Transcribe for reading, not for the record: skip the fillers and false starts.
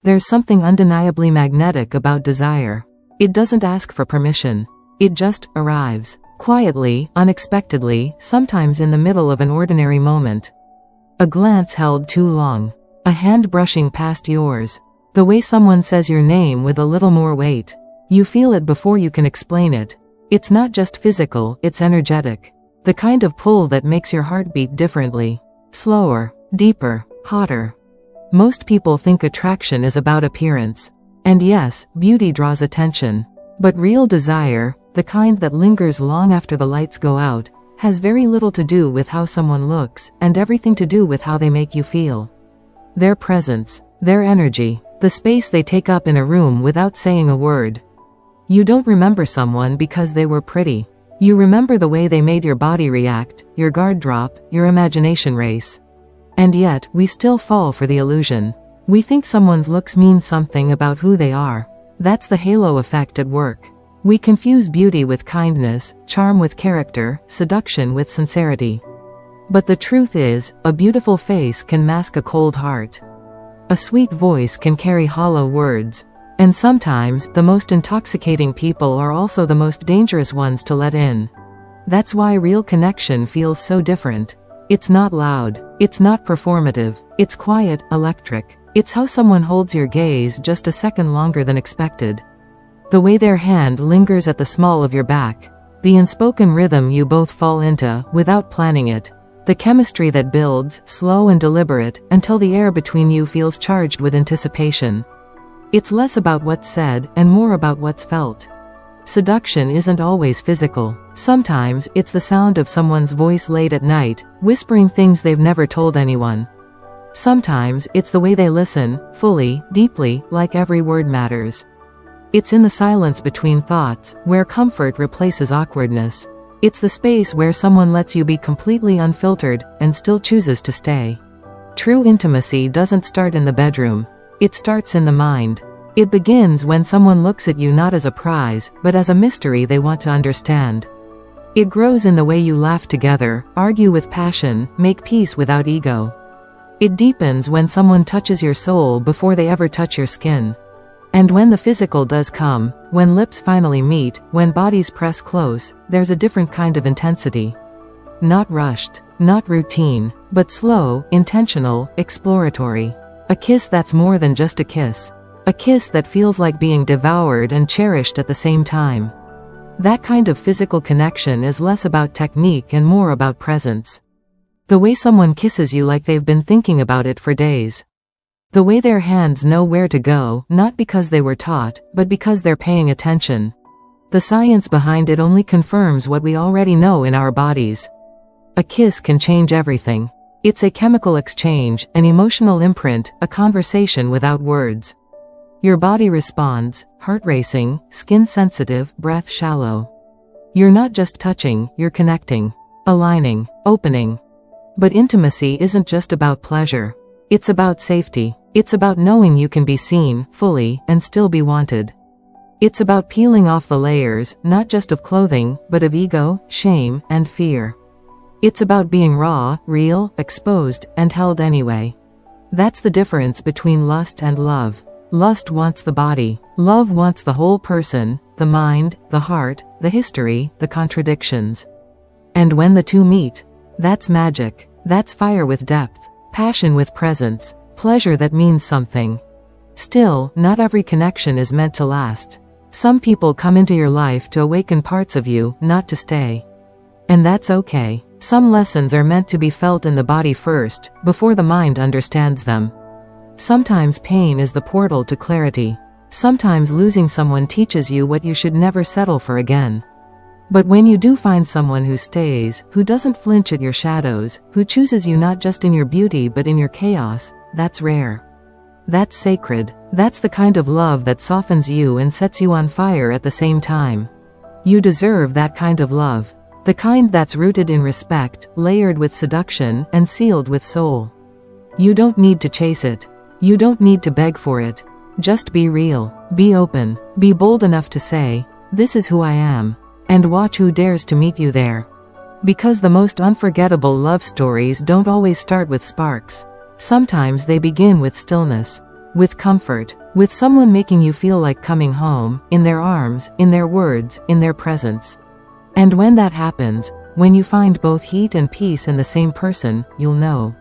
There's something undeniably magnetic about desire. It doesn't ask for permission. It just arrives. Quietly, unexpectedly, sometimes in the middle of an ordinary moment. A glance held too long. A hand brushing past yours. The way someone says your name with a little more weight. You feel it before you can explain it. It's not just physical, it's energetic. The kind of pull that makes your heart beat differently. Slower, deeper, hotter. Most people think attraction is about appearance. And yes, beauty draws attention. But real desire, the kind that lingers long after the lights go out, has very little to do with how someone looks, and everything to do with how they make you feel. Their presence, their energy, the space they take up in a room without saying a word. You don't remember someone because they were pretty. You remember the way they made your body react, your guard drop, your imagination race. And yet, we still fall for the illusion. We think someone's looks mean something about who they are. That's the halo effect at work. We confuse beauty with kindness, charm with character, seduction with sincerity. But the truth is, a beautiful face can mask a cold heart. A sweet voice can carry hollow words. And sometimes, the most intoxicating people are also the most dangerous ones to let in. That's why real connection feels so different. It's not loud. It's not performative. It's quiet, electric. It's how someone holds your gaze just a second longer than expected. The way their hand lingers at the small of your back. The unspoken rhythm you both fall into, without planning it. The chemistry that builds, slow and deliberate, until the air between you feels charged with anticipation. It's less about what's said, and more about what's felt. Seduction isn't always physical. Sometimes, it's the sound of someone's voice late at night, whispering things they've never told anyone. Sometimes, it's the way they listen, fully, deeply, like every word matters. It's in the silence between thoughts, where comfort replaces awkwardness. It's the space where someone lets you be completely unfiltered, and still chooses to stay. True intimacy doesn't start in the bedroom. It starts in the mind. It begins when someone looks at you not as a prize, but as a mystery they want to understand. It grows in the way you laugh together, argue with passion, make peace without ego. It deepens when someone touches your soul before they ever touch your skin. And when the physical does come, when lips finally meet, when bodies press close, there's a different kind of intensity. Not rushed, not routine, but slow, intentional, exploratory. A kiss that's more than just a kiss. A kiss that feels like being devoured and cherished at the same time. That kind of physical connection is less about technique and more about presence. The way someone kisses you like they've been thinking about it for days. The way their hands know where to go, not because they were taught, but because they're paying attention. The science behind it only confirms what we already know in our bodies. A kiss can change everything. It's a chemical exchange, an emotional imprint, a conversation without words. Your body responds, heart racing, skin sensitive, breath shallow. You're not just touching, you're connecting, aligning, opening. But intimacy isn't just about pleasure. It's about safety. It's about knowing you can be seen, fully, and still be wanted. It's about peeling off the layers, not just of clothing, but of ego, shame, and fear. It's about being raw, real, exposed, and held anyway. That's the difference between lust and love. Lust wants the body. Love wants the whole person, the mind, the heart, the history, the contradictions. And when the two meet, that's magic. That's fire with depth, passion with presence, pleasure that means something. Still, not every connection is meant to last. Some people come into your life to awaken parts of you, not to stay. And that's okay. Some lessons are meant to be felt in the body first, before the mind understands them. Sometimes pain is the portal to clarity. Sometimes losing someone teaches you what you should never settle for again. But when you do find someone who stays, who doesn't flinch at your shadows, who chooses you not just in your beauty but in your chaos, that's rare. That's sacred. That's the kind of love that softens you and sets you on fire at the same time. You deserve that kind of love. The kind that's rooted in respect, layered with seduction, and sealed with soul. You don't need to chase it. You don't need to beg for it. Just be real. Be open. Be bold enough to say, "This is who I am." And watch who dares to meet you there. Because the most unforgettable love stories don't always start with sparks. Sometimes they begin with stillness. with comfort, with someone making you feel like coming home, in their arms, in their words, in their presence. And when that happens, when you find both heat and peace in the same person, you'll know.